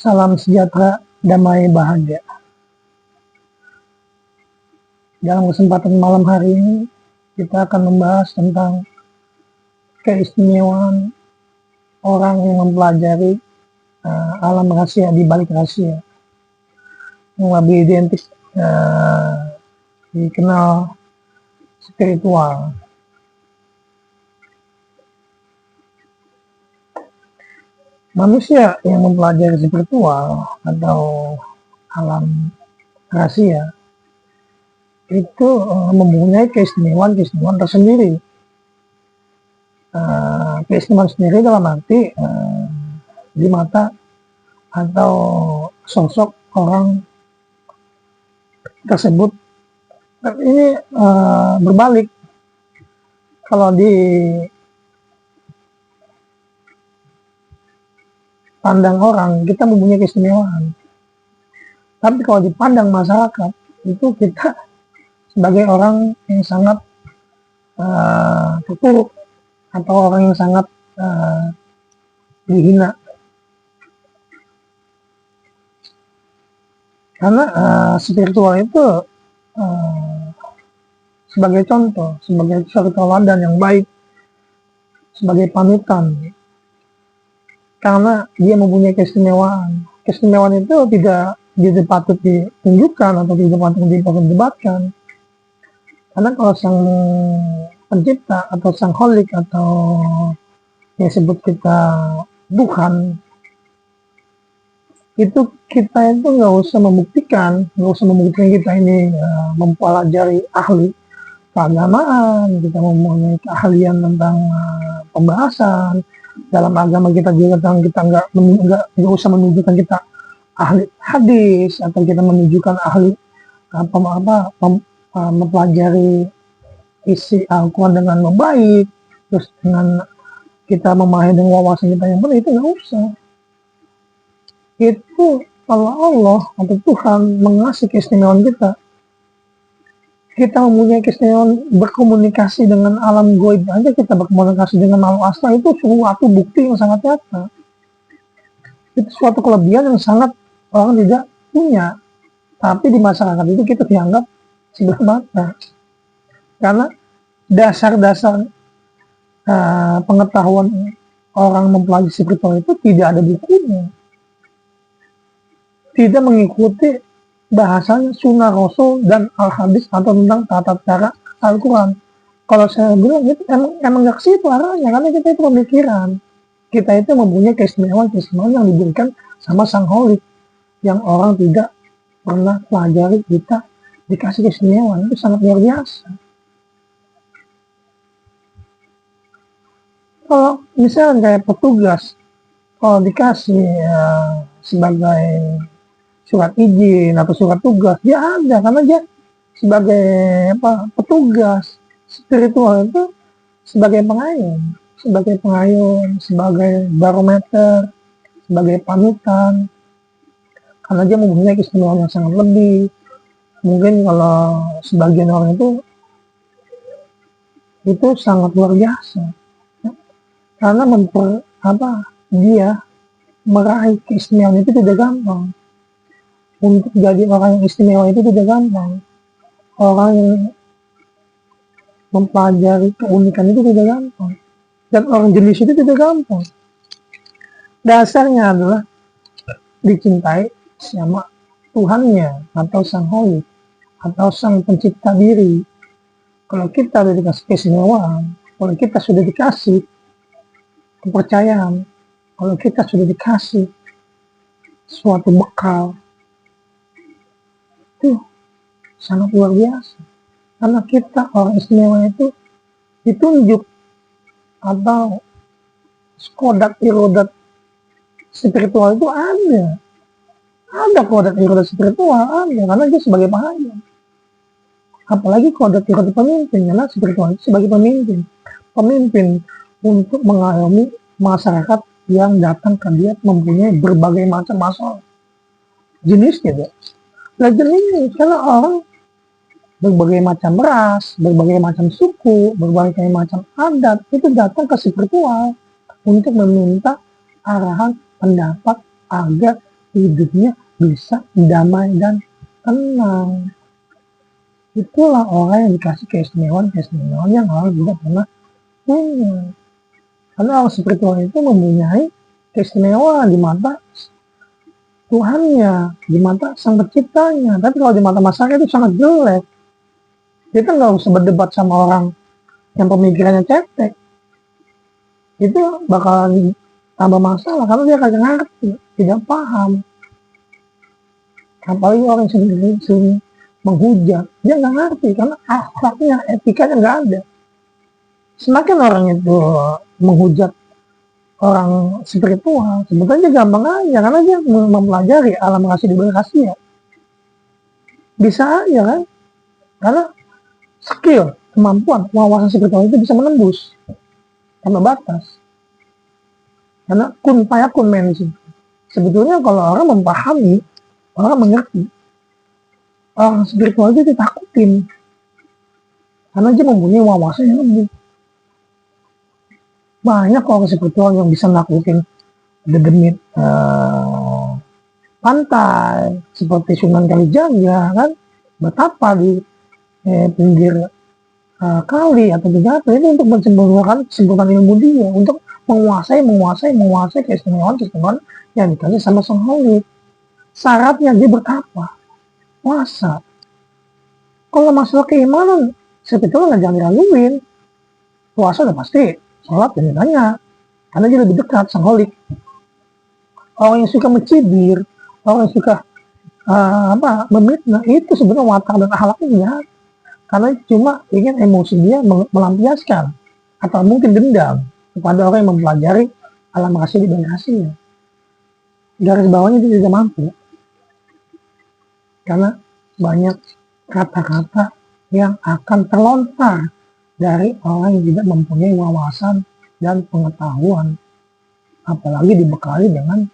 Salam sejahtera, damai, bahagia. Dalam kesempatan malam hari ini, kita akan membahas tentang keistimewaan orang yang mempelajari alam rahasia di balik rahasia, yang lebih identik dikenal spiritual. Manusia yang mempelajari spiritual atau alam rahasia itu mempunyai keistimewaan tersendiri. Keistimewaan sendiri dalam arti di mata atau sosok orang tersebut. Ini berbalik. Kalau di pandang orang, kita mempunyai keistimewaan. Tapi kalau dipandang masyarakat, itu kita sebagai orang yang sangat terpuruk atau orang yang sangat dihina. Karena spiritual itu sebagai contoh, sebagai suatu teladan yang baik, sebagai panutan. Karena dia mempunyai keistimewaan. Keistimewaan itu tidak patut ditunjukkan atau tidak patut diperdebatkan. Karena kalau sang pencipta atau sang holik atau yang disebut kita Tuhan, itu kita itu nggak usah membuktikan kita ini mempelajari ahli keagamaan, kita mempunyai keahlian tentang pembahasan dalam agama kita juga, kita nggak usah menunjukkan kita ahli hadis atau kita menunjukkan ahli mempelajari isi Al-Quran dengan baik, terus dengan kita memahami dengan wawasan kita yang benar, itu nggak usah. Itu kalau Allah atau Tuhan mengasih keistimewaan kita mempunyai keistimewaan berkomunikasi dengan alam gaib aja, kita berkomunikasi dengan alam asma, itu suatu bukti yang sangat nyata. Itu suatu kelebihan yang sangat orang tidak punya, tapi di masyarakat itu kita dianggap sebelah mata. Karena dasar-dasar pengetahuan orang mempelajari spiritual itu tidak ada bukunya, tidak mengikuti bahasanya sunnah Rasul dan al-hadis atau tentang tata cara Al-Quran. Kalau saya bilang itu emang gak ke situ arahnya, karena kita itu pemikiran. Kita itu mempunyai keistimewaan yang diberikan sama sang holik, yang orang tidak pernah pelajari, kita dikasih keistimewaan. Itu sangat luar biasa. Kalau misalnya kayak petugas, kalau dikasih sebagai surat izin atau surat tugas, dia ada, karena dia sebagai petugas spiritual itu sebagai pengayun, sebagai barometer, sebagai panutan, karena dia mempunyai keistimewaan yang sangat lebih. Mungkin kalau sebagian orang itu sangat luar biasa, karena dia meraih keistimewaan itu tidak gampang. Untuk jadi orang yang istimewa itu tidak gampang. Orang yang mempelajari keunikan itu tidak gampang. Dan orang jenis itu tidak gampang. Dasarnya adalah dicintai sama Tuhannya, atau sang holik, atau sang pencipta diri. Kalau kita sudah dikasih keistimewaan, kalau kita sudah dikasih kepercayaan, kalau kita sudah dikasih suatu bekal, itu sangat luar biasa. Karena kita orang istimewa itu ditunjuk, atau kodat irodat spiritual itu ada kodat irodat spiritual ada, karena dia sebagai pengayun. Apalagi kodat irodat pemimpin, karena spiritual itu sebagai pemimpin untuk mengayomi masyarakat yang datang ke dia mempunyai berbagai macam masalah jenisnya. Belajar ini karena orang berbagai macam ras, berbagai macam suku, berbagai macam adat itu datang ke spiritual untuk meminta arahan pendapat agar hidupnya bisa damai dan tenang. Itulah orang yang dikasih keistimewaan yang orang tidak pernah punya. Karena orang spiritual itu mempunyai keistimewaan di mata Tuhannya, di mata Sang Penciptanya. Tapi kalau di mata masyarakat itu sangat jelek. Kita nggak usah berdebat sama orang yang pemikirannya cetek. Itu bakalan tambah masalah karena dia kagak ngerti, tidak paham. Apalagi orang yang sering menghujat, dia nggak ngerti karena akhlaknya, etikanya nggak ada. Semakin orang itu menghujat orang spiritual, sebetulnya gampang aja karena dia mempelajari alam rahasia di balik rahasia. Bisa aja kan? Karena skill, kemampuan, wawasan spiritual itu bisa menembus tanpa batas. Karena kun fayakun mention. Sebetulnya kalau orang memahami, orang mengerti, orang spiritual itu ditakutin karena dia mempunyai wawasan yang lebih. Banyak orang spiritual yang bisa nakutin dedemit pantai seperti Sunan Kalijaga kan, betapa di pinggir kali atau jatuh itu untuk menyempurnakan kesimpulan ilmu dia, untuk menguasai keistimewaan yang dikasih sama Sang Holy. Syaratnya dia bertapa, puasa. Kalau masalah keimanan sebetulnya jangan diraguin, puasa udah pasti, sholat dan tanya karena dia lebih dekat Sang Holy. Orang yang suka mencibir, orang yang suka memfitnah, itu sebenarnya watak dan akhlaknya jahat. Karena cuma ingin emosi dia melampiaskan atau mungkin dendam kepada orang yang mempelajari alam rahasia di balik rahasia. Garis bawahnya dia tidak mampu karena banyak kata-kata yang akan terlontar dari orang yang tidak mempunyai wawasan dan pengetahuan, apalagi dibekali dengan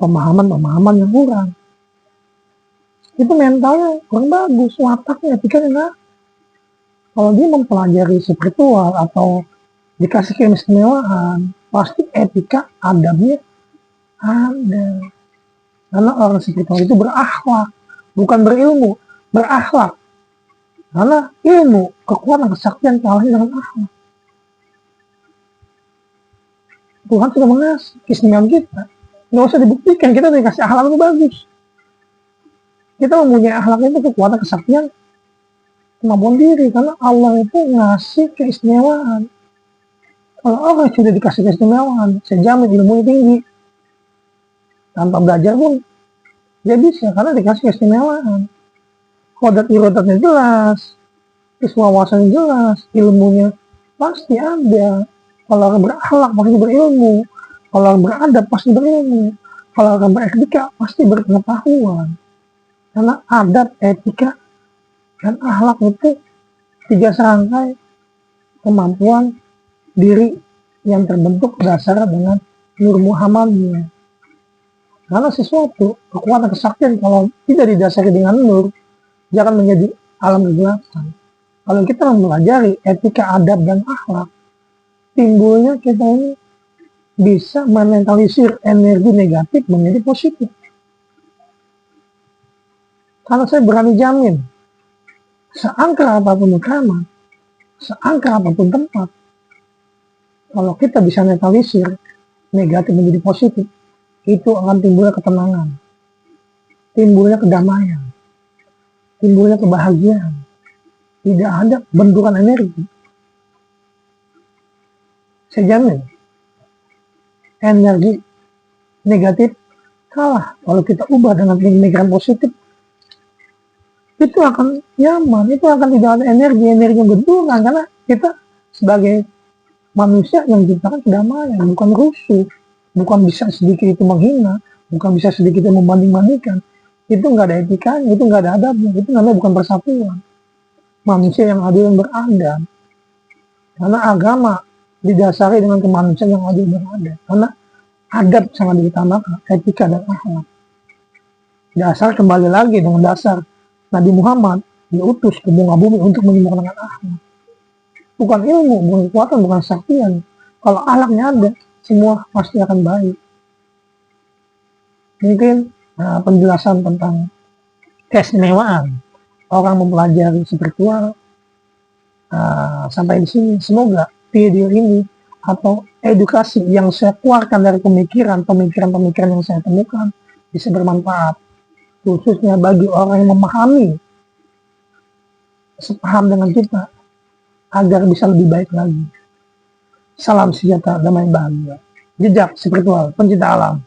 pemahaman yang kurang. Itu mentalnya kurang bagus, wataknya, etikanya enggak. Kalau dia mempelajari spiritual atau dikasih keistimewaan, pasti etika adabnya ada. Karena orang spiritual itu berakhlak, bukan berilmu, berakhlak. Karena ilmu, kekuatan, kesaktian kalahnya dengan akhlak. Tuhan sudah mengasih keistimewaan kita. Nggak usah dibuktikan, kita dikasih akhlak itu bagus. Kita mempunyai akhlak itu kekuatan, kesaktian, kemampuan diri, karena Allah itu ngasih keistimewaan. Kalau orang sudah dikasih keistimewaan, saya jamin ilmunya tinggi. Tanpa belajar pun dia bisa, karena dikasih keistimewaan. Kodat irodatnya jelas, terus wawasannya jelas, ilmunya pasti ada. Kalau orang berakhlak pasti berilmu, kalau orang beradab pasti berilmu, kalau orang beretika pasti berpengetahuan. Karena adab, etika, dan akhlak itu 3 serangkai kemampuan diri yang terbentuk dasar dengan Nur Muhammadnya. Karena sesuatu, kekuatan kesaktian kalau tidak didasari dengan nur, dia akan menjadi alam kegelapan. Kalau kita mempelajari etika, adab, dan akhlak, timbulnya kita ini bisa mementalisir energi negatif menjadi positif. Karena saya berani jamin, seangker apapun rekaman, seangker apapun tempat, kalau kita bisa netalisir negatif menjadi positif, itu akan timbulnya ketenangan, timbulnya kedamaian, timbulnya kebahagiaan. Tidak ada benturan energi. Saya jamin, energi negatif kalah kalau kita ubah dengan pemikiran positif. Itu akan nyaman, itu akan tidak ada energi yang benturan, karena kita sebagai manusia yang diciptakan kedamaian, bukan rusuh, bukan bisa sedikit itu menghina, bukan bisa sedikit itu membanding-bandingkan. Itu nggak ada etikanya, itu nggak ada adabnya, itu namanya bukan persatuan. Manusia yang adil dan beradab. Karena agama didasari dengan kemanusiaan yang adil dan beradab. Karena adab sangat diutamakan, etika dan akhlak. Dasar kembali lagi dengan dasar Nabi Muhammad diutus ke muka bumi untuk menyempurnakan akhlak. Bukan ilmu, bukan kekuatan, bukan kesaktian. Kalau akhlaknya ada, semua pasti akan baik. mungkin penjelasan tentang keistimewaan orang mempelajari spiritual sampai di sini. Semoga video ini atau edukasi yang saya keluarkan dari pemikiran yang saya temukan bisa bermanfaat, khususnya bagi orang yang memahami, sepaham dengan kita, agar bisa lebih baik lagi. Salam sejahtera, damai, bahagia. Jejak spiritual, pencinta alam.